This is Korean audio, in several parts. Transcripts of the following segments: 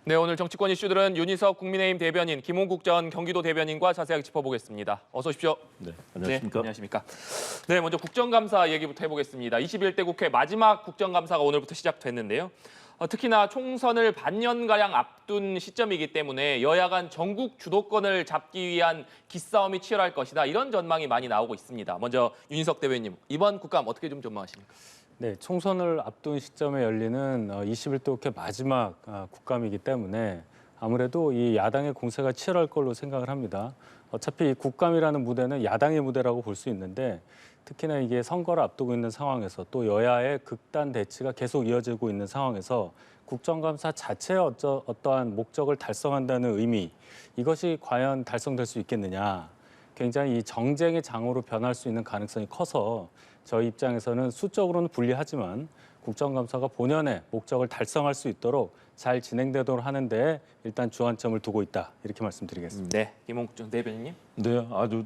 네, 오늘 정치권 이슈들은 윤희석 국민의힘 대변인, 김홍국 전 경기도 대변인과 자세하게 짚어보겠습니다. 어서 오십시오. 네, 안녕하십니까. 네, 안녕하십니까. 네, 먼저 국정감사 얘기부터 해보겠습니다. 21대 국회 마지막 국정감사가 오늘부터 시작됐는데요. 특히나 총선을 반년가량 앞둔 시점이기 때문에 여야 간 전국 주도권을 잡기 위한 기싸움이 치열할 것이다. 이런 전망이 많이 나오고 있습니다. 먼저 윤희석 대변인, 이번 국감 어떻게 좀 전망하십니까? 네, 총선을 앞둔 시점에 열리는 21대 국회 마지막 국감이기 때문에 아무래도 이 야당의 공세가 치열할 걸로 생각을 합니다. 어차피 이 국감이라는 무대는 야당의 무대라고 볼 수 있는데 특히나 이게 선거를 앞두고 있는 상황에서 또 여야의 극단 대치가 계속 이어지고 있는 상황에서 국정감사 자체의 어떠한 목적을 달성한다는 의미, 이것이 과연 달성될 수 있겠느냐. 굉장히 이 정쟁의 장으로 변할 수 있는 가능성이 커서 저희 입장에서는 수적으로는 불리하지만 국정감사가 본연의 목적을 달성할 수 있도록 잘 진행되도록 하는 데 일단 주안점을 두고 있다. 이렇게 말씀드리겠습니다. 네, 김홍국 전 대변인님. 네, 아주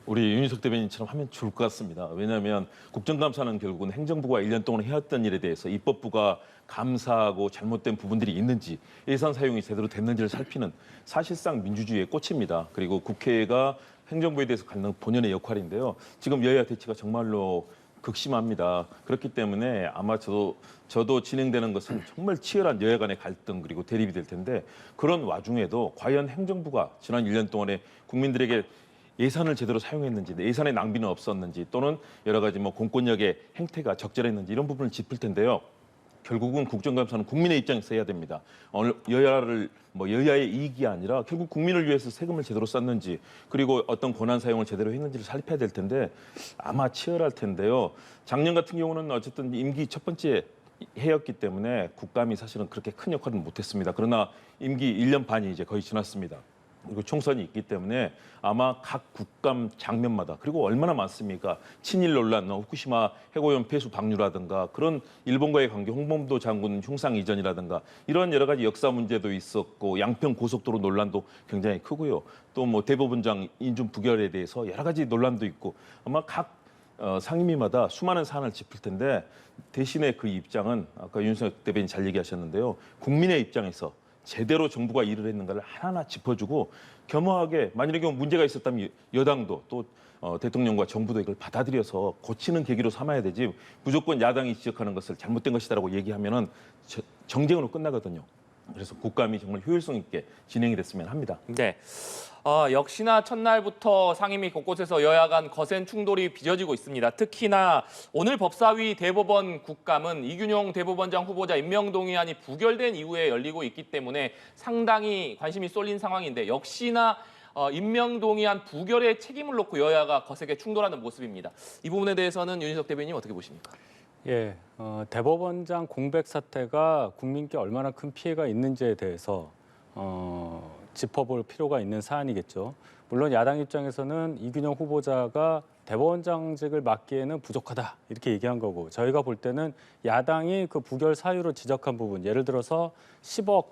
우리 윤희석 대변인처럼 하면 좋을 것 같습니다. 왜냐하면 국정감사는 결국은 행정부가 1년 동안 해왔던 일에 대해서 입법부가 감사하고 잘못된 부분들이 있는지, 예산 사용이 제대로 됐는지를 살피는 사실상 민주주의의 꽃입니다. 그리고 국회가 행정부에 대해서 갖는 본연의 역할인데요. 지금 여야 대치가 정말로 극심합니다. 그렇기 때문에 아마 저도 진행되는 것은 정말 치열한 여야 간의 갈등 그리고 대립이 될 텐데, 그런 와중에도 과연 행정부가 지난 1년 동안에 국민들에게 예산을 제대로 사용했는지, 예산의 낭비는 없었는지, 또는 여러 가지 공권력의 행태가 적절했는지 이런 부분을 짚을 텐데요. 결국은 국정감사는 국민의 입장에서 해야 됩니다. 여야의 이익이 아니라 결국 국민을 위해서 세금을 제대로 썼는지, 그리고 어떤 권한 사용을 제대로 했는지를 살펴야 될 텐데 아마 치열할 텐데요. 작년 같은 경우는 어쨌든 임기 첫 번째 해였기 때문에 국감이 사실은 그렇게 큰 역할은 못했습니다. 그러나 임기 1년 반이 이제 거의 지났습니다. 그리고 총선이 있기 때문에 아마 각 국감 장면마다, 그리고 얼마나 많습니까? 친일 논란, 후쿠시마 해고용 폐수 방류라든가, 그런 일본과의 관계, 홍범도 장군 흉상 이전이라든가, 이런 여러 가지 역사 문제도 있었고, 양평 고속도로 논란도 굉장히 크고요. 또 대법원장 인준 부결에 대해서 여러 가지 논란도 있고, 아마 각 상임위마다 수많은 사안을 짚을 텐데, 대신에 그 입장은 아까 윤석열 대변인 잘 얘기하셨는데요. 국민의 입장에서 제대로 정부가 일을 했는가를 하나하나 짚어주고, 겸허하게 만일의 경우 문제가 있었다면 여당도 또 대통령과 정부도 이걸 받아들여서 고치는 계기로 삼아야 되지, 무조건 야당이 지적하는 것을 잘못된 것이다라고 얘기하면은 정쟁으로 끝나거든요. 그래서 국감이 정말 효율성 있게 진행이 됐으면 합니다. 네. 역시나 첫날부터 상임위 곳곳에서 여야 간 거센 충돌이 빚어지고 있습니다. 특히나 오늘 법사위 대법원 국감은 이균용 대법원장 후보자 임명동의안이 부결된 이후에 열리고 있기 때문에 상당히 관심이 쏠린 상황인데, 역시나 임명동의안 부결의 책임을 놓고 여야가 거세게 충돌하는 모습입니다. 이 부분에 대해서는 윤희석 대변인님 어떻게 보십니까? 예, 대법원장 공백 사태가 국민께 얼마나 큰 피해가 있는지에 대해서 짚어볼 필요가 있는 사안이겠죠. 물론 야당 입장에서는 이균용 후보자가 대법원장직을 맡기에는 부족하다 이렇게 얘기한 거고, 저희가 볼 때는 야당이 그 부결 사유로 지적한 부분, 예를 들어서 10억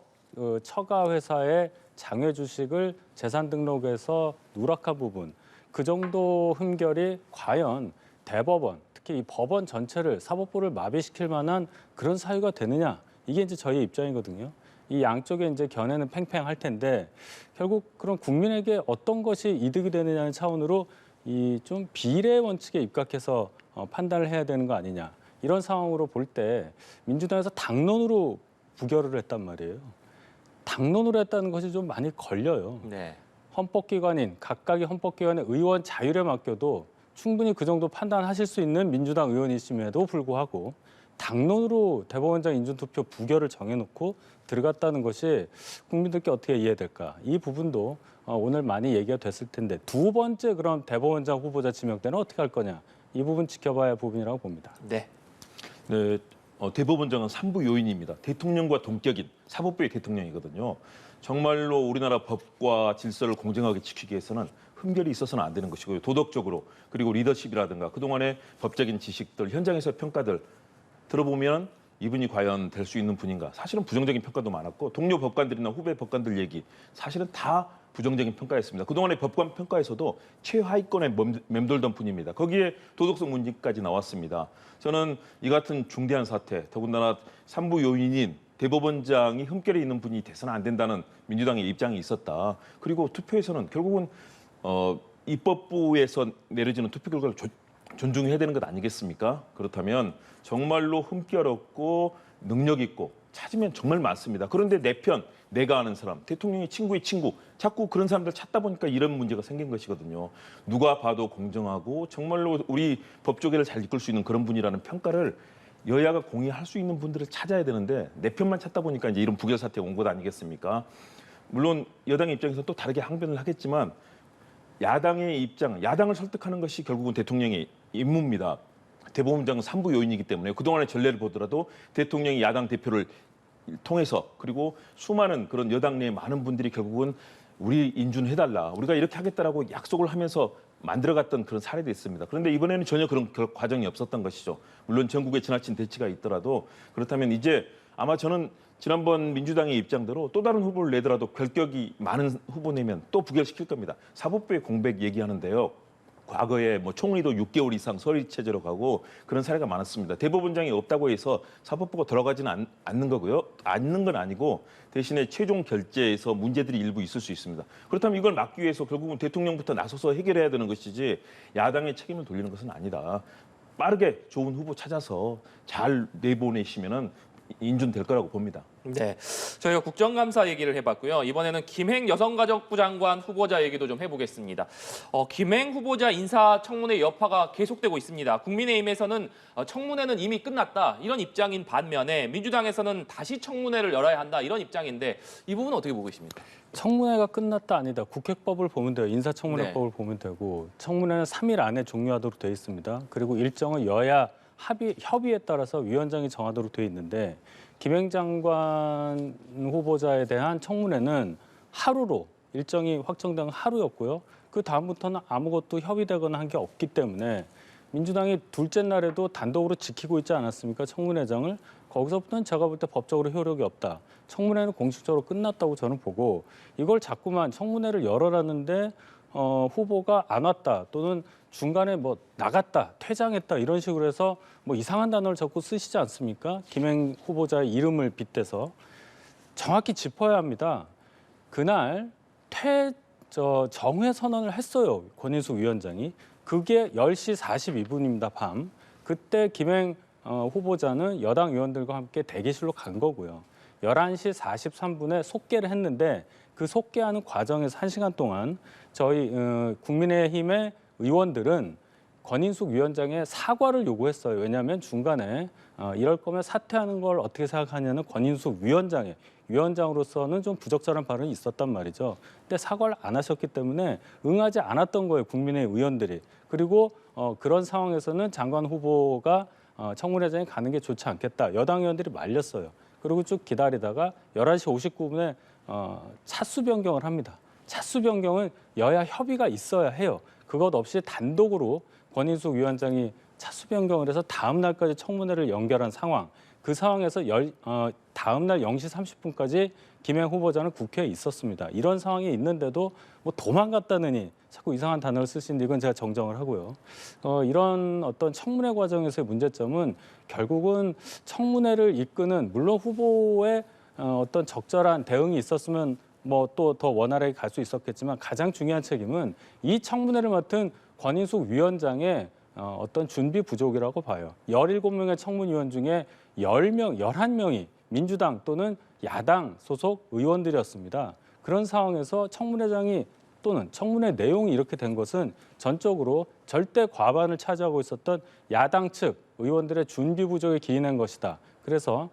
처가 회사의 장외 주식을 재산 등록에서 누락한 부분, 그 정도 흠결이 과연 대법원, 특히 이 법원 전체를, 사법부를 마비시킬 만한 그런 사유가 되느냐, 이게 이제 저희 입장이거든요. 이 양쪽의 이제 견해는 팽팽할 텐데, 결국 그런 국민에게 어떤 것이 이득이 되느냐는 차원으로 이 좀 비례 원칙에 입각해서 판단을 해야 되는 거 아니냐, 이런 상황으로 볼 때 민주당에서 당론으로 부결을 했단 말이에요. 당론으로 했다는 것이 좀 많이 걸려요. 네. 헌법기관인 각각의 헌법기관의 의원 자율에 맡겨도 충분히 그 정도 판단하실 수 있는 민주당 의원이심에도 불구하고 당론으로 대법원장 인준투표 부결을 정해놓고 들어갔다는 것이 국민들께 어떻게 이해될까? 이 부분도 오늘 많이 얘기가 됐을 텐데, 두 번째 그럼 대법원장 후보자 지명 때는 어떻게 할 거냐? 이 부분 지켜봐야 할 부분이라고 봅니다. 네. 네, 대법원장은 3부 요인입니다. 대통령과 동격인 사법부의 대통령이거든요. 정말로 우리나라 법과 질서를 공정하게 지키기 위해서는 흠결이 있어서는 안 되는 것이고요. 도덕적으로, 그리고 리더십이라든가 그동안의 법적인 지식들, 현장에서의 평가들 들어보면 이분이 과연 될 수 있는 분인가? 사실은 부정적인 평가도 많았고, 동료 법관들이나 후배 법관들 얘기 사실은 다 부정적인 평가였습니다. 그동안의 법관 평가에서도 최하위권에 맴돌던 분입니다. 거기에 도덕성 문제까지 나왔습니다. 저는 이 같은 중대한 사태, 더군다나 3부 요인인 대법원장이 흠결이 있는 분이 돼서는 안 된다는 민주당의 입장이 있었다. 그리고 투표에서는 결국은 입법부에서 내려지는 투표 결과를 존중해야 되는 것 아니겠습니까? 그렇다면 정말로 흠결 없고 능력 있고 찾으면 정말 많습니다. 그런데 내 편, 내가 아는 사람, 대통령의 친구의 친구, 자꾸 그런 사람들 찾다 보니까 이런 문제가 생긴 것이거든요. 누가 봐도 공정하고 정말로 우리 법조계를 잘 이끌 수 있는 그런 분이라는 평가를 여야가 공유할 수 있는 분들을 찾아야 되는데 내 편만 찾다 보니까 이제 이런 부결 사태가 온 것 아니겠습니까? 물론 여당의 입장에서 또 다르게 항변을 하겠지만 야당의 입장, 야당을 설득하는 것이 결국은 대통령의 임무입니다. 대법원장은 3부 요인이기 때문에 그동안의 전례를 보더라도 대통령이 야당 대표를 통해서 그리고 수많은 그런 여당 내의 많은 분들이 결국은 우리 인준해달라, 우리가 이렇게 하겠다라고 약속을 하면서 만들어갔던 그런 사례도 있습니다. 그런데 이번에는 전혀 그런 과정이 없었던 것이죠. 물론 전국에 지나친 대치가 있더라도 그렇다면 이제 아마 저는 지난번 민주당의 입장대로 또 다른 후보를 내더라도 결격이 많은 후보 내면 또 부결시킬 겁니다. 사법부의 공백 얘기하는데요. 과거에 뭐 총리도 6개월 이상 서리 체제로 가고 그런 사례가 많았습니다. 대법원장이 없다고 해서 사법부가 돌아가지는 않는 거고요. 않는 건 아니고 대신에 최종 결재에서 문제들이 일부 있을 수 있습니다. 그렇다면 이걸 막기 위해서 결국은 대통령부터 나서서 해결해야 되는 것이지 야당의 책임을 돌리는 것은 아니다. 빠르게 좋은 후보 찾아서 잘 내보내시면은 인준될 거라고 봅니다. 네, 저희가 국정감사 얘기를 해봤고요. 이번에는 김행 여성가족부 장관 후보자 얘기도 좀 해보겠습니다. 김행 후보자 인사청문회 여파가 계속되고 있습니다. 국민의힘에서는 청문회는 이미 끝났다 이런 입장인 반면에 민주당에서는 다시 청문회를 열어야 한다 이런 입장인데 이 부분은 어떻게 보고 계십니까? 청문회가 끝났다 아니다. 국회법을 보면 돼요. 인사청문회법을 보면 되고 청문회는 3일 안에 종료하도록 되어 있습니다. 그리고 일정은 여야 협의에 따라서 위원장이 정하도록 되어 있는데 김행 장관 후보자에 대한 청문회는 하루로 일정이 확정된 하루였고요. 그 다음부터는 아무것도 협의되거나 한 게 없기 때문에 민주당이 둘째 날에도 단독으로 지키고 있지 않았습니까? 청문회장을. 거기서부터는 제가 볼 때 법적으로 효력이 없다. 청문회는 공식적으로 끝났다고 저는 보고 이걸 자꾸만 청문회를 열어놨는데 후보가 안 왔다 또는 중간에 뭐 나갔다, 퇴장했다 이런 식으로 해서 뭐 이상한 단어를 자꾸 쓰시지 않습니까? 김행 후보자의 이름을 빗대서 정확히 짚어야 합니다. 그날 정회 선언을 했어요. 권인숙 위원장이. 그게 10시 42분입니다. 밤. 그때 김행 후보자는 여당 의원들과 함께 대기실로 간 거고요. 11시 43분에 속개를 했는데 그 속개하는 과정에서 1시간 동안 저희 국민의힘의 의원들은 권인숙 위원장의 사과를 요구했어요. 왜냐하면 중간에 이럴 거면 사퇴하는 걸 어떻게 생각하냐는 권인숙 위원장으로서는 좀 부적절한 발언이 있었단 말이죠. 근데 사과를 안 하셨기 때문에 응하지 않았던 거예요. 국민의 의원들이. 그리고 그런 상황에서는 장관 후보가 청문회장에 가는 게 좋지 않겠다. 여당 의원들이 말렸어요. 그리고 쭉 기다리다가 11시 59분에 차수 변경을 합니다. 차수 변경은 여야 협의가 있어야 해요. 그것 없이 단독으로 권인숙 위원장이 차수 변경을 해서 다음 날까지 청문회를 연결한 상황. 그 상황에서 다음 날 0시 30분까지 김행 후보자는 국회에 있었습니다. 이런 상황이 있는데도 뭐 도망갔다느니 자꾸 이상한 단어를 쓰시는데 이건 제가 정정을 하고요. 이런 어떤 청문회 과정에서의 문제점은 결국은 청문회를 이끄는 물론 후보의 어떤 적절한 대응이 있었으면 뭐 또 더 원활하게 갈 수 있었겠지만 가장 중요한 책임은 이 청문회를 맡은 권인숙 위원장의 어떤 준비 부족이라고 봐요. 17명의 청문위원 중에 11명이 민주당 또는 야당 소속 의원들이었습니다. 그런 상황에서 청문회장이 또는 청문회 내용이 이렇게 된 것은 전적으로 절대 과반을 차지하고 있었던 야당 측 의원들의 준비 부족에 기인한 것이다. 그래서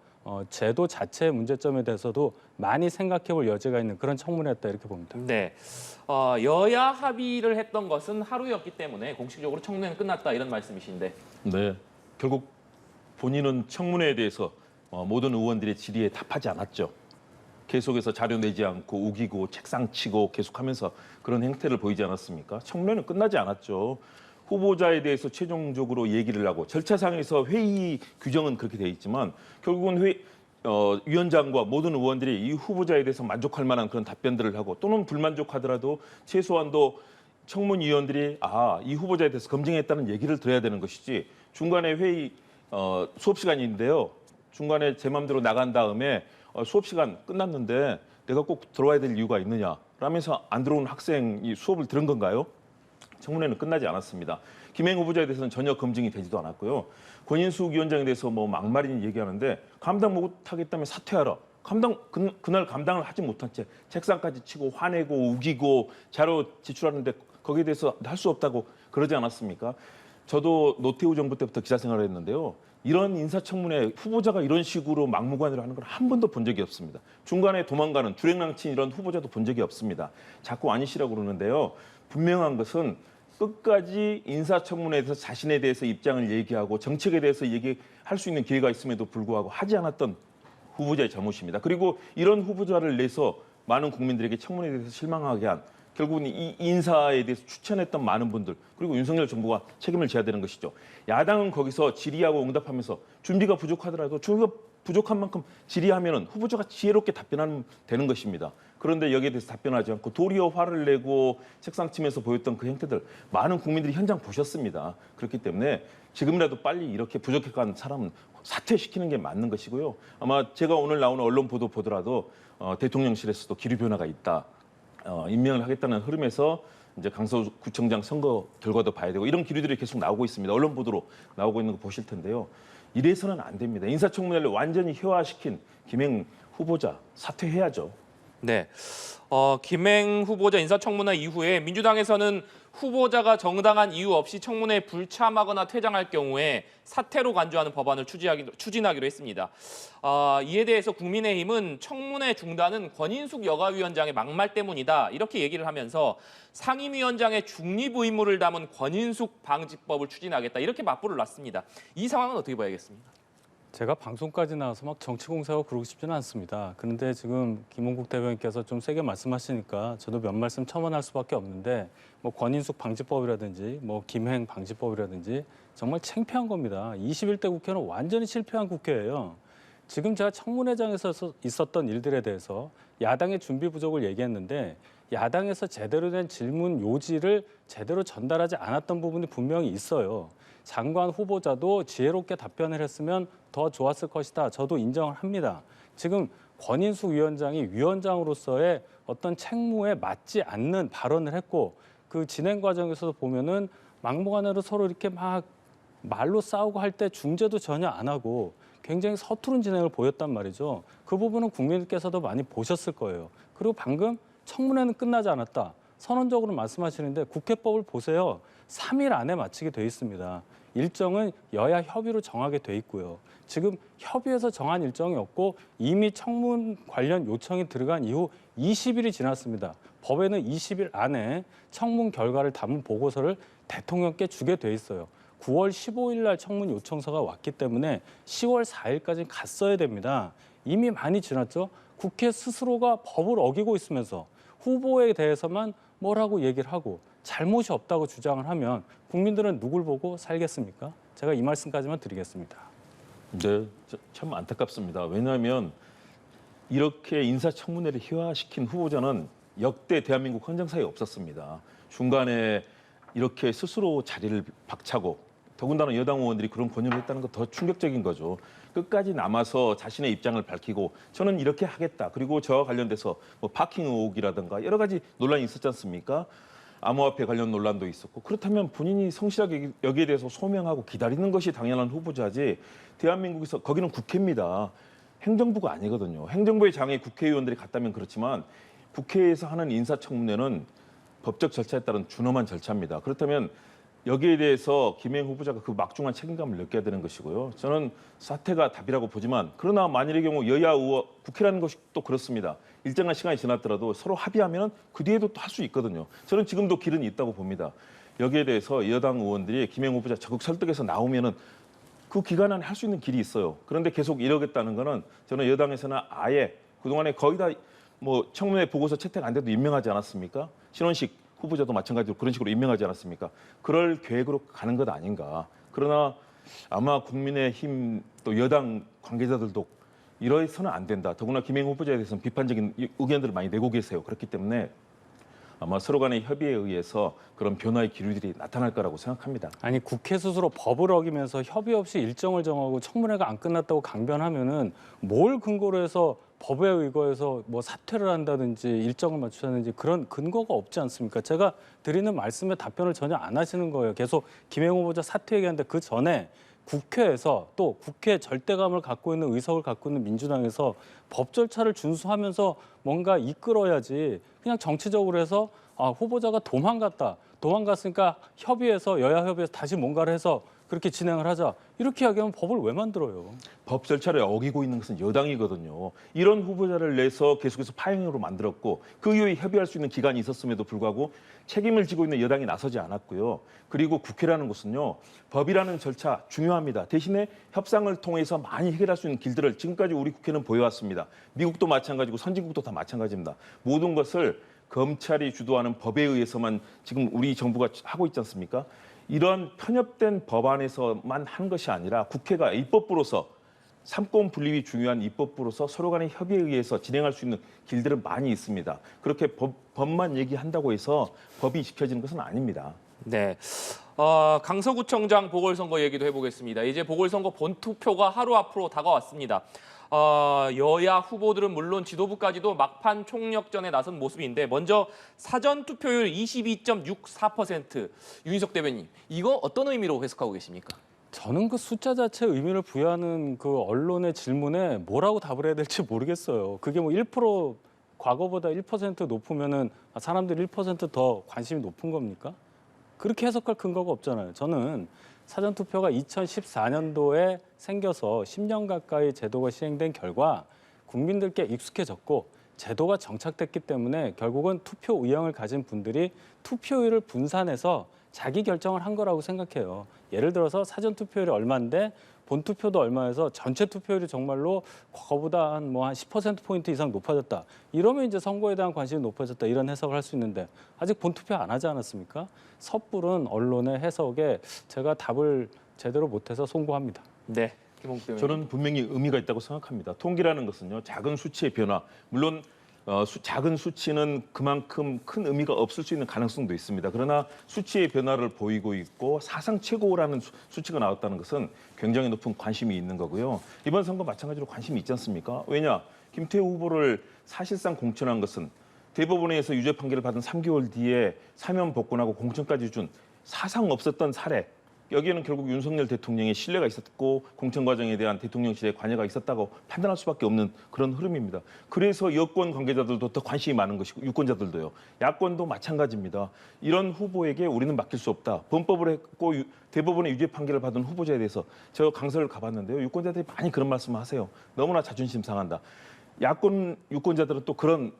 제도 자체의 문제점에 대해서도 많이 생각해 볼 여지가 있는 그런 청문회였다 이렇게 봅니다. 네, 여야 합의를 했던 것은 하루였기 때문에 공식적으로 청문회는 끝났다 이런 말씀이신데. 네, 결국 본인은 청문회에 대해서 모든 의원들의 질의에 답하지 않았죠. 계속해서 자료 내지 않고 우기고 책상 치고 계속하면서 그런 행태를 보이지 않았습니까? 청문회는 끝나지 않았죠. 후보자에 대해서 최종적으로 얘기를 하고 절차상에서 회의 규정은 그렇게 돼 있지만 결국은 위원장과 모든 의원들이 이 후보자에 대해서 만족할 만한 그런 답변들을 하고 또는 불만족하더라도 최소한도 청문위원들이 이 후보자에 대해서 검증했다는 얘기를 들어야 되는 것이지 중간에 회의 수업 시간인데요. 중간에 제 마음대로 나간 다음에 수업 시간 끝났는데 내가 꼭 들어와야 될 이유가 있느냐 라면서 안 들어온 학생이 수업을 들은 건가요? 청문회는 끝나지 않았습니다. 김행 후보자에 대해서는 전혀 검증이 되지도 않았고요. 권인숙 위원장에 대해서 뭐 막말인 얘기하는데 감당 못하겠다면 사퇴하라. 그날 감당을 하지 못한 채 책상까지 치고 화내고 우기고 자료 제출하는데 거기에 대해서 할 수 없다고 그러지 않았습니까? 저도 노태우 정부 때부터 기자 생활을 했는데요. 이런 인사청문회 후보자가 이런 식으로 막무가내로 하는 걸 한 번도 본 적이 없습니다. 중간에 도망가는 주랭랑친 이런 후보자도 본 적이 없습니다. 자꾸 아니시라고 그러는데요. 분명한 것은 끝까지 인사청문회에 대해서 자신에 대해서 입장을 얘기하고 정책에 대해서 얘기할 수 있는 기회가 있음에도 불구하고 하지 않았던 후보자의 잘못입니다. 그리고 이런 후보자를 내서 많은 국민들에게 청문회에 대해서 실망하게 한 결국은 이 인사에 대해서 추천했던 많은 분들 그리고 윤석열 정부가 책임을 져야 되는 것이죠. 야당은 거기서 질의하고 응답하면서 준비가 부족하더라도 준비가 부족한 만큼 질의하면은 후보자가 지혜롭게 답변하면 되는 것입니다. 그런데 여기에 대해서 답변하지 않고 도리어 화를 내고 책상 치면서 보였던 그 행태들 많은 국민들이 현장 보셨습니다. 그렇기 때문에 지금이라도 빨리 이렇게 부족해간 사람은 사퇴시키는 게 맞는 것이고요. 아마 제가 오늘 나오는 언론 보도 보더라도 대통령실에서도 기류 변화가 있다. 임명을 하겠다는 흐름에서 이제 강서구청장 선거 결과도 봐야 되고 이런 기류들이 계속 나오고 있습니다. 언론 보도로 나오고 있는 거 보실 텐데요. 이래서는 안 됩니다. 인사청문회를 완전히 희화화시킨 김행 후보자 사퇴해야죠. 네. 김행 후보자 인사청문회 이후에 민주당에서는 후보자가 정당한 이유 없이 청문회에 불참하거나 퇴장할 경우에 사퇴로 간주하는 법안을 추진하기로 했습니다. 이에 대해서 국민의힘은 청문회 중단은 권인숙 여가위원장의 막말 때문이다 이렇게 얘기를 하면서 상임위원장의 중립 의무를 담은 권인숙 방지법을 추진하겠다 이렇게 맞불을 놨습니다. 이 상황은 어떻게 봐야겠습니까? 제가 방송까지 나와서 막 정치 공세하고 그러고 싶지는 않습니다. 그런데 지금 김홍국 대변인께서 좀 세게 말씀하시니까 저도 몇 말씀 첨언할 수밖에 없는데 뭐 권인숙 방지법이라든지 뭐 김행 방지법이라든지 정말 창피한 겁니다. 21대 국회는 완전히 실패한 국회예요. 지금 제가 청문회장에서 있었던 일들에 대해서 야당의 준비 부족을 얘기했는데 야당에서 제대로 된 질문 요지를 제대로 전달하지 않았던 부분이 분명히 있어요. 장관 후보자도 지혜롭게 답변을 했으면 더 좋았을 것이다. 저도 인정을 합니다. 지금 권인숙 위원장이 위원장으로서의 어떤 책무에 맞지 않는 발언을 했고 그 진행 과정에서도 보면은 막무가내로 서로 이렇게 막 말로 싸우고 할 때 중재도 전혀 안 하고 굉장히 서투른 진행을 보였단 말이죠. 그 부분은 국민들께서도 많이 보셨을 거예요. 그리고 방금 청문회는 끝나지 않았다. 선언적으로 말씀하시는데 국회법을 보세요. 3일 안에 마치게 돼 있습니다. 일정은 여야 협의로 정하게 돼 있고요. 지금 협의해서 정한 일정이 없고 이미 청문 관련 요청이 들어간 이후 20일이 지났습니다. 법에는 20일 안에 청문 결과를 담은 보고서를 대통령께 주게 돼 있어요. 9월 15일 날 청문 요청서가 왔기 때문에 10월 4일까지 갔어야 됩니다. 이미 많이 지났죠. 국회 스스로가 법을 어기고 있으면서 후보에 대해서만 뭐라고 얘기를 하고 잘못이 없다고 주장을 하면 국민들은 누굴 보고 살겠습니까? 제가 이 말씀까지만 드리겠습니다. 네, 참 안타깝습니다. 왜냐하면 이렇게 인사청문회를 희화시킨 후보자는 역대 대한민국 헌정사에 없었습니다. 중간에 이렇게 스스로 자리를 박차고 더군다나 여당 의원들이 그런 권유를 했다는 거 더 충격적인 거죠. 끝까지 남아서 자신의 입장을 밝히고 저는 이렇게 하겠다. 그리고 저와 관련돼서 뭐 파킹 의혹이라든가 여러 가지 논란이 있었지 않습니까? 암호화폐 관련 논란도 있었고 그렇다면 본인이 성실하게 여기에 대해서 소명하고 기다리는 것이 당연한 후보자지 대한민국에서 거기는 국회입니다. 행정부가 아니거든요. 행정부의 장에 국회의원들이 갔다면 그렇지만 국회에서 하는 인사청문회는 법적 절차에 따른 준엄한 절차입니다. 그렇다면 여기에 대해서 김행 후보자가 그 막중한 책임감을 느껴야 되는 것이고요. 저는 사퇴가 답이라고 보지만 그러나 만일의 경우 여야 의원 국회라는 것이 또 그렇습니다. 일정한 시간이 지났더라도 서로 합의하면 그 뒤에도 또 할 수 있거든요. 저는 지금도 길은 있다고 봅니다. 여기에 대해서 여당 의원들이 김행 후보자 적극 설득해서 나오면은 그 기간 안에 할 수 있는 길이 있어요. 그런데 계속 이러겠다는 거는 저는 여당에서는 아예 그동안에 거의 다 뭐 청문회 보고서 채택 안 돼도 임명하지 않았습니까? 신원식 후보자도 마찬가지로 그런 식으로 임명하지 않았습니까? 그럴 계획으로 가는 것 아닌가. 그러나 아마 국민의힘 또 여당 관계자들도 이러서는 안 된다. 더구나 김행 후보자에 대해서는 비판적인 의견들을 많이 내고 계세요. 그렇기 때문에 아마 서로 간의 협의에 의해서 그런 변화의 기류들이 나타날 거라고 생각합니다. 아니 국회 스스로 법을 어기면서 협의 없이 일정을 정하고 청문회가 안 끝났다고 강변하면은 뭘 근거로 해서 법에 의거해서 뭐 사퇴를 한다든지 일정을 맞추자든지 그런 근거가 없지 않습니까? 제가 드리는 말씀에 답변을 전혀 안 하시는 거예요. 계속 김행호 후보자 사퇴 얘기하는데 그 전에 국회에서 또 국회 절대감을 갖고 있는 의석을 갖고 있는 민주당에서 법 절차를 준수하면서 뭔가 이끌어야지 그냥 정치적으로 해서 후보자가 도망갔으니까 협의해서 여야 협의해서 다시 뭔가를 해서 그렇게 진행을 하자 이렇게 이야기하면 법을 왜 만들어요? 법 절차를 어기고 있는 것은 여당이거든요. 이런 후보자를 내서 계속해서 파행으로 만들었고 그 이후에 협의할 수 있는 기간이 있었음에도 불구하고 책임을 지고 있는 여당이 나서지 않았고요. 그리고 국회라는 것은요. 법이라는 절차 중요합니다. 대신에 협상을 통해서 많이 해결할 수 있는 길들을 지금까지 우리 국회는 보여왔습니다. 미국도 마찬가지고 선진국도 다 마찬가지입니다. 모든 것을 검찰이 주도하는 법에 의해서만 지금 우리 정부가 하고 있지 않습니까? 이런 편협된 법안에서만 한 것이 아니라 국회가 입법부로서 삼권 분립이 중요한 입법부로서 서로 간의 협의에 의해서 진행할 수 있는 길들은 많이 있습니다. 그렇게 법만 얘기한다고 해서 법이 지켜지는 것은 아닙니다. 네. 강서구청장 보궐선거 얘기도 해보겠습니다. 이제 보궐선거 본투표가 하루 앞으로 다가왔습니다. 여야 후보들은 물론 지도부까지도 막판 총력전에 나선 모습인데 먼저 사전 투표율 22.64%. 윤희석 대변인, 이거 어떤 의미로 해석하고 계십니까? 저는 그 숫자 자체 의미를 부여하는 그 언론의 질문에 뭐라고 답을 해야 될지 모르겠어요. 그게 뭐 1% 과거보다 1% 높으면은 사람들이 1%더 관심이 높은 겁니까? 그렇게 해석할 근거가 없잖아요. 저는 사전투표가 2014년도에 생겨서 10년 가까이 제도가 시행된 결과 국민들께 익숙해졌고 제도가 정착됐기 때문에 결국은 투표 의향을 가진 분들이 투표율을 분산해서 자기 결정을 한 거라고 생각해요. 예를 들어서 사전투표율이 얼마인데 본투표도 얼마여서 전체 투표율이 정말로 그거보다 한 10%포인트 이상 높아졌다. 이러면 이제 선거에 대한 관심이 높아졌다. 이런 해석을 할 수 있는데 아직 본투표 안 하지 않았습니까? 섣부른 언론의 해석에 제가 답을 제대로 못해서 송구합니다. 네. 김홍국 대변인. 저는 분명히 의미가 있다고 생각합니다. 통계라는 것은요. 작은 수치의 변화, 물론 작은 수치는 그만큼 큰 의미가 없을 수 있는 가능성도 있습니다. 그러나 수치의 변화를 보이고 있고 사상 최고라는 수치가 나왔다는 것은 굉장히 높은 관심이 있는 거고요. 이번 선거 마찬가지로 관심이 있지 않습니까? 왜냐? 김태우 후보를 사실상 공천한 것은 대법원에서 유죄 판결을 받은 3개월 뒤에 사면 복권하고 공천까지 준 사상 없었던 사례. 여기에는 결국 윤석열 대통령의 신뢰가 있었고 공천 과정에 대한 대통령실의 관여가 있었다고 판단할 수밖에 없는 그런 흐름입니다. 그래서 여권 관계자들도 더 관심이 많은 것이고 유권자들도요. 야권도 마찬가지입니다. 이런 후보에게 우리는 맡길 수 없다. 범법을 했고 대법원의 유죄 판결을 받은 후보자에 대해서 저 강서를 가봤는데요. 유권자들이 많이 그런 말씀을 하세요. 너무나 자존심 상한다. 야권 유권자들은 또 그런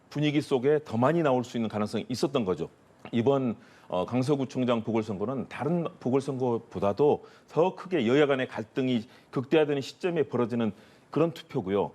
분위기 속에 더 많이 나올 수 있는 가능성이 있었던 거죠. 이번 강서구청장 보궐선거는 다른 보궐선거보다도 더 크게 여야 간의 갈등이 극대화되는 시점에 벌어지는 그런 투표고요.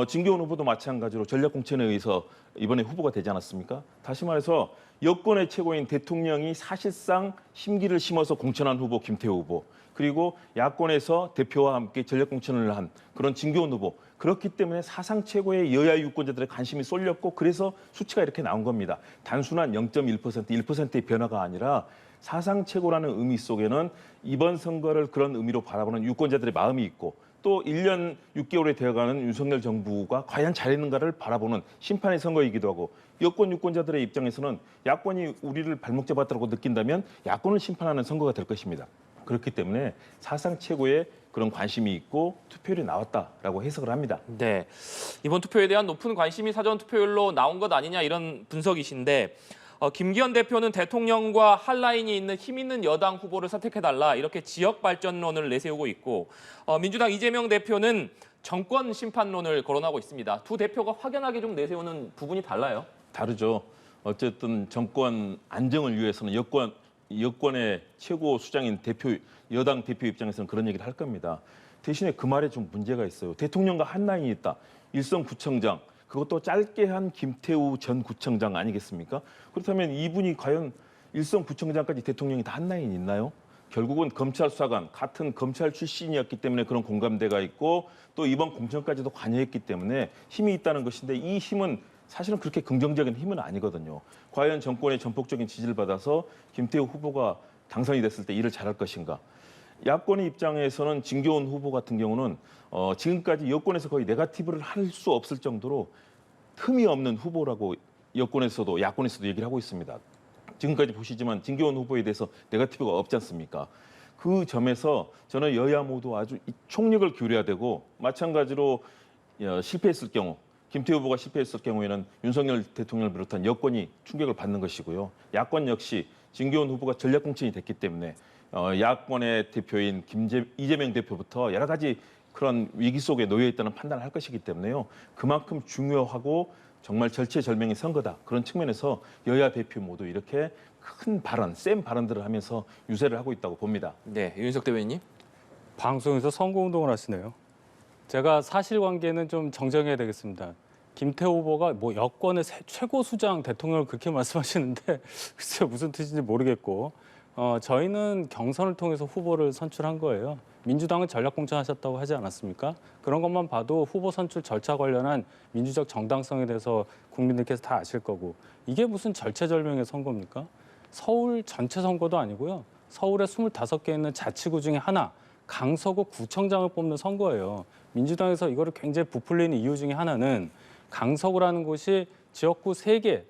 진교훈 후보도 마찬가지로 전략공천에 의해서 이번에 후보가 되지 않았습니까? 다시 말해서 여권의 최고인 대통령이 사실상 심기를 심어서 공천한 후보 김태우 후보, 그리고 야권에서 대표와 함께 전략공천을 한 그런 진교훈 후보. 그렇기 때문에 사상 최고의 여야 유권자들의 관심이 쏠렸고 그래서 수치가 이렇게 나온 겁니다. 단순한 0.1%, 1%의 변화가 아니라 사상 최고라는 의미 속에는 이번 선거를 그런 의미로 바라보는 유권자들의 마음이 있고 또 1년 6개월에 되어가는 윤석열 정부가 과연 잘했는가를 바라보는 심판의 선거이기도 하고 여권 유권자들의 입장에서는 야권이 우리를 발목 잡았다고 느낀다면 야권을 심판하는 선거가 될 것입니다. 그렇기 때문에 사상 최고의 그런 관심이 있고 투표율이 나왔다라고 해석을 합니다. 네, 이번 투표에 대한 높은 관심이 사전 투표율로 나온 것 아니냐 이런 분석이신데 김기현 대표는 대통령과 할 라인이 있는 힘 있는 여당 후보를 선택해달라 이렇게 지역 발전론을 내세우고 있고 민주당 이재명 대표는 정권 심판론을 거론하고 있습니다. 두 대표가 확연하게 좀 내세우는 부분이 달라요. 다르죠. 어쨌든 정권 안정을 위해서는 여권의 최고 수장인 여당 대표 입장에서는 그런 얘기를 할 겁니다. 대신에 그 말에 좀 문제가 있어요. 대통령과 한 라인이 있다. 일선구청장, 그것도 짧게 한 김태우 전 구청장 아니겠습니까? 그렇다면 이분이 과연 일선구청장까지 대통령이 다 한 라인이 있나요? 결국은 검찰 수사관, 같은 검찰 출신이었기 때문에 그런 공감대가 있고 또 이번 공천까지도 관여했기 때문에 힘이 있다는 것인데 이 힘은 사실은 그렇게 긍정적인 힘은 아니거든요. 과연 정권의 전폭적인 지지를 받아서 김태우 후보가 당선이 됐을 때 일을 잘할 것인가? 야권의 입장에서는 진교훈 후보 같은 경우는 지금까지 여권에서 거의 네거티브를 할 수 없을 정도로 흠이 없는 후보라고 여권에서도 야권에서도 얘기를 하고 있습니다. 지금까지 보시지만 진교훈 후보에 대해서 네거티브가 없지 않습니까? 그 점에서 저는 여야 모두 아주 총력을 기울여야 되고 마찬가지로 실패했을 경우 김태우 후보가 실패했을 경우에는 윤석열 대통령을 비롯한 여권이 충격을 받는 것이고요. 야권 역시 진교훈 후보가 전략 공천이 됐기 때문에 야권의 대표인 이재명 대표부터 여러 가지 그런 위기 속에 놓여 있다는 판단을 할 것이기 때문에요. 그만큼 중요하고 정말 절체절명의 선거다. 그런 측면에서 여야 대표 모두 이렇게 큰 발언, 센 발언들을 하면서 유세를 하고 있다고 봅니다. 네, 윤석 대변인님. 방송에서 선거운동을 하시네요. 제가 사실관계는 좀 정정해야 되겠습니다. 김태호 후보가 뭐 여권의 최고 수장 대통령을 그렇게 말씀하시는데 글쎄 무슨 뜻인지 모르겠고 저희는 경선을 통해서 후보를 선출한 거예요. 민주당은 전략 공천하셨다고 하지 않았습니까? 그런 것만 봐도 후보 선출 절차 관련한 민주적 정당성에 대해서 국민들께서 다 아실 거고 이게 무슨 절체절명의 선거입니까? 서울 전체 선거도 아니고요. 서울에 25개 있는 자치구 중에 하나 강서구 구청장을 뽑는 선거예요. 민주당에서 이거를 굉장히 부풀리는 이유 중에 하나는 강서구라는 곳이 지역구 3개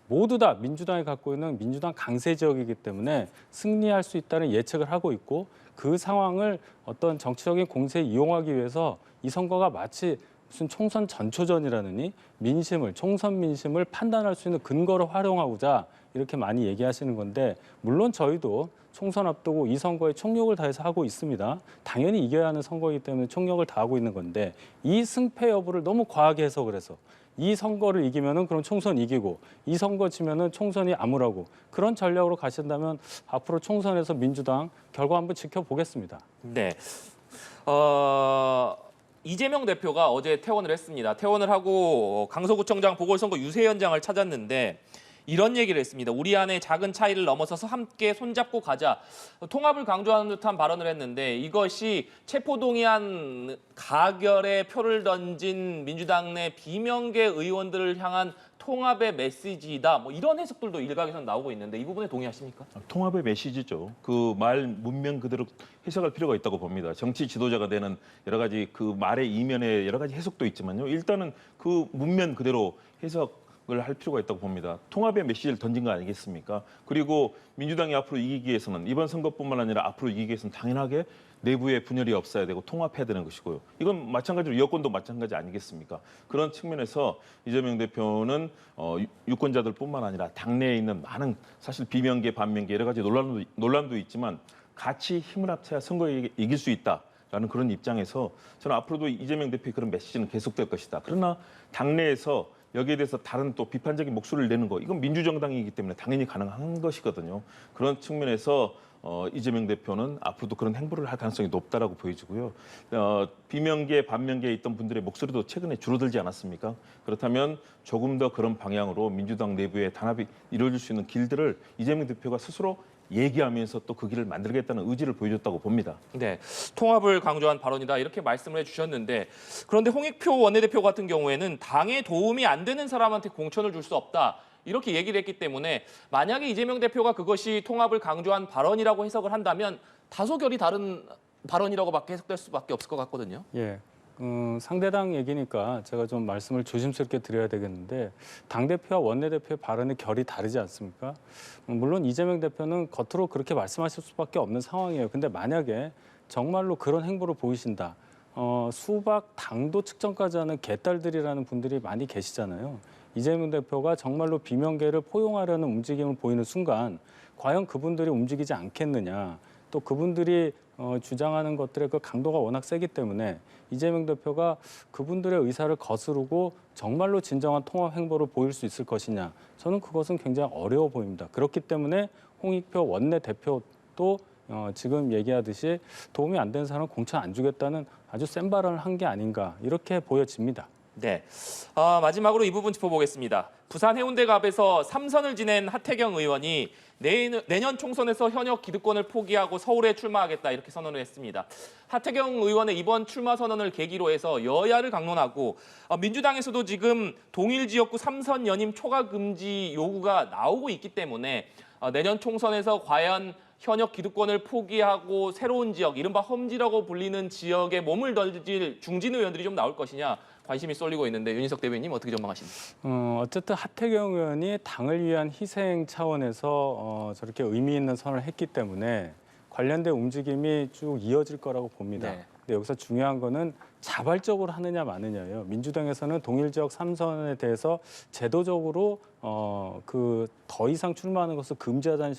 모두 다 민주당이 갖고 있는 민주당 강세 지역이기 때문에 승리할 수 있다는 예측을 하고 있고 그 상황을 어떤 정치적인 공세에 이용하기 위해서 이 선거가 마치 무슨 총선 전초전이라느니 총선 민심을 판단할 수 있는 근거로 활용하고자 이렇게 많이 얘기하시는 건데 물론 저희도 총선 앞두고 이 선거에 총력을 다해서 하고 있습니다. 당연히 이겨야 하는 선거이기 때문에 총력을 다하고 있는 건데 이 승패 여부를 너무 과하게 해석을 해서 이 선거를 이기면은 그럼 총선 이기고 이 선거 지면은 총선이 암울하고 그런 전략으로 가신다면 앞으로 총선에서 민주당 결과 한번 지켜보겠습니다. 네. 이재명 대표가 어제 퇴원을 했습니다. 퇴원을 하고 강서구청장 보궐선거 유세 현장을 찾았는데 이런 얘기를 했습니다. 우리 안에 작은 차이를 넘어서서 함께 손잡고 가자. 통합을 강조하는 듯한 발언을 했는데 이것이 체포동의안 가결에 표를 던진 민주당 내 비명계 의원들을 향한 통합의 메시지다. 뭐 이런 해석들도 일각에서는 나오고 있는데 이 부분에 동의하십니까? 통합의 메시지죠. 그 말 문면 그대로 해석할 필요가 있다고 봅니다. 정치 지도자가 되는 여러 가지 그 말의 이면에 여러 가지 해석도 있지만요. 일단은 그 문면 그대로 해석을 할 필요가 있다고 봅니다. 통합의 메시지를 던진 거 아니겠습니까? 그리고 민주당이 앞으로 이기기 위해서는 이번 선거뿐만 아니라 앞으로 이기기 위해서는 당연하게 내부에 분열이 없어야 되고 통합해야 되는 것이고요. 이건 마찬가지로 여권도 마찬가지 아니겠습니까? 그런 측면에서 이재명 대표는 유권자들뿐만 아니라 당내에 있는 많은 사실 비명계, 반명계 여러 가지 논란도 있지만 같이 힘을 합쳐야 선거에 이길 수 있다라는 그런 입장에서 저는 앞으로도 이재명 대표의 그런 메시지는 계속될 것이다. 그러나 당내에서 여기에 대해서 다른 또 비판적인 목소리를 내는 거 이건 민주정당이기 때문에 당연히 가능한 것이거든요. 그런 측면에서 이재명 대표는 앞으로도 그런 행보를 할 가능성이 높다라고 보여지고요. 비명계, 반명계에 있던 분들의 목소리도 최근에 줄어들지 않았습니까? 그렇다면 조금 더 그런 방향으로 민주당 내부의 단합이 이루어질 수 있는 길들을 이재명 대표가 스스로 얘기하면서 또 그 길을 만들겠다는 의지를 보여줬다고 봅니다. 네, 통합을 강조한 발언이다 이렇게 말씀을 해주셨는데 그런데 홍익표 원내대표 같은 경우에는 당에 도움이 안 되는 사람한테 공천을 줄 수 없다. 이렇게 얘기를 했기 때문에 만약에 이재명 대표가 그것이 통합을 강조한 발언이라고 해석을 한다면 다소 결이 다른 발언이라고밖에 해석될 수밖에 없을 것 같거든요. 예. 상대당 얘기니까 제가 좀 말씀을 조심스럽게 드려야 되겠는데 당대표와 원내대표의 발언의 결이 다르지 않습니까? 물론 이재명 대표는 겉으로 그렇게 말씀하실 수밖에 없는 상황이에요. 근데 만약에 정말로 그런 행보를 보이신다. 수박 당도 측정까지 하는 개딸들이라는 분들이 많이 계시잖아요. 이재명 대표가 정말로 비명계를 포용하려는 움직임을 보이는 순간 과연 그분들이 움직이지 않겠느냐. 또 그분들이 주장하는 것들의 그 강도가 워낙 세기 때문에 이재명 대표가 그분들의 의사를 거스르고 정말로 진정한 통합 행보를 보일 수 있을 것이냐. 저는 그것은 굉장히 어려워 보입니다. 그렇기 때문에 홍익표 원내대표도 지금 얘기하듯이 도움이 안 되는 사람은 공천 안 주겠다는 아주 센 발언을 한 게 아닌가 이렇게 보여집니다. 네. 마지막으로 이 부분 짚어보겠습니다. 부산 해운대갑에서 3선을 지낸 하태경 의원이 내년 총선에서 현역 기득권을 포기하고 서울에 출마하겠다 이렇게 선언을 했습니다. 하태경 의원의 이번 출마 선언을 계기로 해서 여야를 강론하고 민주당에서도 지금 동일 지역구 3선 연임 초과 금지 요구가 나오고 있기 때문에 내년 총선에서 과연 현역 기득권을 포기하고 새로운 지역, 이른바 험지라고 불리는 지역에 몸을 던질 중진 의원들이 좀 나올 것이냐 관심이 쏠리고 있는데 윤희석 대변인님 어떻게 전망하십니까? 어쨌든 하태경 의원이 당을 위한 희생 차원에서 저렇게 의미 있는 선언을 했기 때문에 관련된 움직임이 쭉 이어질 거라고 봅니다. 네. 근데 여기서 중요한 거는 자발적으로 하느냐 마느냐예요. 민주당에서는 동일 지역 3선에 대해서 제도적으로 더 이상 출마하는 것을 금지하자는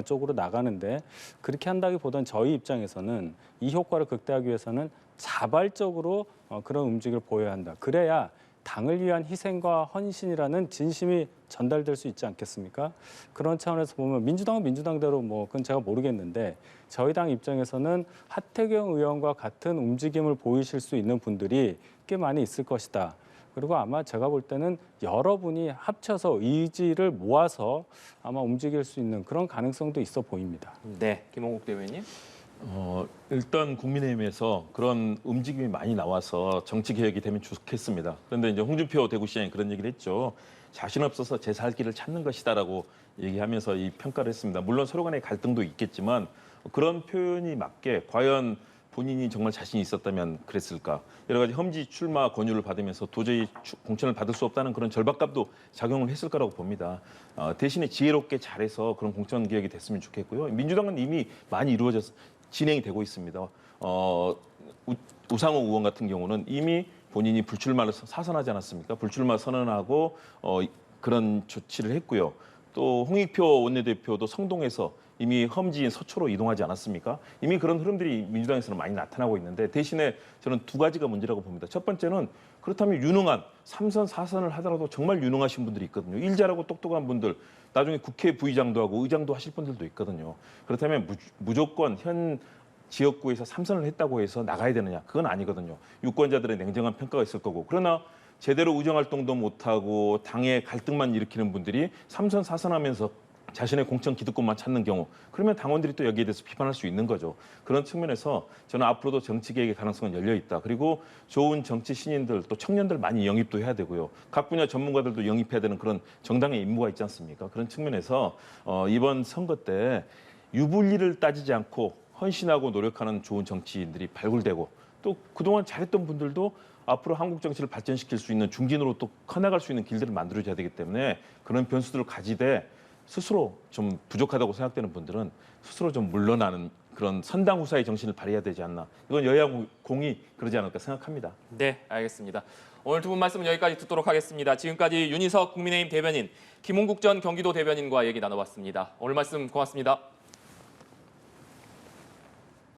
쪽으로 나가는데, 그렇게 한다기보다는 저희 입장에서는 이 효과를 극대화하기 위해서는 자발적으로 그런 움직임을 보여야 한다. 그래야 당을 위한 희생과 헌신이라는 진심이 전달될 수 있지 않겠습니까? 그런 차원에서 보면 민주당은 민주당대로 그건 제가 모르겠는데, 저희 당 입장에서는 하태경 의원과 같은 움직임을 보이실 수 있는 분들이 꽤 많이 있을 것이다. 그리고 아마 제가 볼 때는 여러분이 합쳐서 의지를 모아서 아마 움직일 수 있는 그런 가능성도 있어 보입니다. 네, 김홍국 대변인님. 일단 국민의힘에서 그런 움직임이 많이 나와서 정치 개혁이 되면 좋겠습니다. 그런데 이제 홍준표 대구시장이 그런 얘기를 했죠. 자신 없어서 제 살 길을 찾는 것이다라고 얘기하면서 이 평가를 했습니다. 물론 서로 간의 갈등도 있겠지만 그런 표현이 맞게 과연 본인이 정말 자신이 있었다면 그랬을까? 여러 가지 험지 출마 권유를 받으면서 도저히 공천을 받을 수 없다는 그런 절박감도 작용을 했을 거라고 봅니다. 대신에 지혜롭게 잘해서 그런 공천 개혁이 됐으면 좋겠고요. 민주당은 이미 많이 이루어져서 진행이 되고 있습니다. 우상호 의원 같은 경우는 이미 본인이 불출마를 사선하지 않았습니까? 불출마 선언하고 그런 조치를 했고요. 또 홍익표 원내대표도 성동에서 이미 험지인 서초로 이동하지 않았습니까? 이미 그런 흐름들이 민주당에서는 많이 나타나고 있는데, 대신에 저는 두 가지가 문제라고 봅니다. 첫 번째는 그렇다면 유능한 3선, 4선을 하더라도 정말 유능하신 분들이 있거든요. 일 잘하고 똑똑한 분들, 나중에 국회 부의장도 하고 의장도 하실 분들도 있거든요. 그렇다면 무조건 현 지역구에서 3선을 했다고 해서 나가야 되느냐? 그건 아니거든요. 유권자들의 냉정한 평가가 있을 거고. 그러나 제대로 의정활동도 못하고 당의 갈등만 일으키는 분들이 3선, 4선 하면서 자신의 공천 기득권만 찾는 경우, 그러면 당원들이 또 여기에 대해서 비판할 수 있는 거죠. 그런 측면에서 저는 앞으로도 정치 개혁의 가능성은 열려 있다. 그리고 좋은 정치 신인들, 또 청년들 많이 영입도 해야 되고요. 각 분야 전문가들도 영입해야 되는 그런 정당의 임무가 있지 않습니까? 그런 측면에서 이번 선거 때 유불리를 따지지 않고 헌신하고 노력하는 좋은 정치인들이 발굴되고, 또 그동안 잘했던 분들도 앞으로 한국 정치를 발전시킬 수 있는 중진으로 또 커나갈 수 있는 길들을 만들어줘야 되기 때문에, 그런 변수들을 가지되 스스로 좀 부족하다고 생각되는 분들은 스스로 좀 물러나는 그런 선당 후사의 정신을 발휘해야 되지 않나. 이건 여야 공이 그러지 않을까 생각합니다. 네, 알겠습니다. 오늘 두 분 말씀은 여기까지 듣도록 하겠습니다. 지금까지 윤희석 국민의힘 대변인, 김홍국 전 경기도 대변인과 얘기 나눠봤습니다. 오늘 말씀 고맙습니다.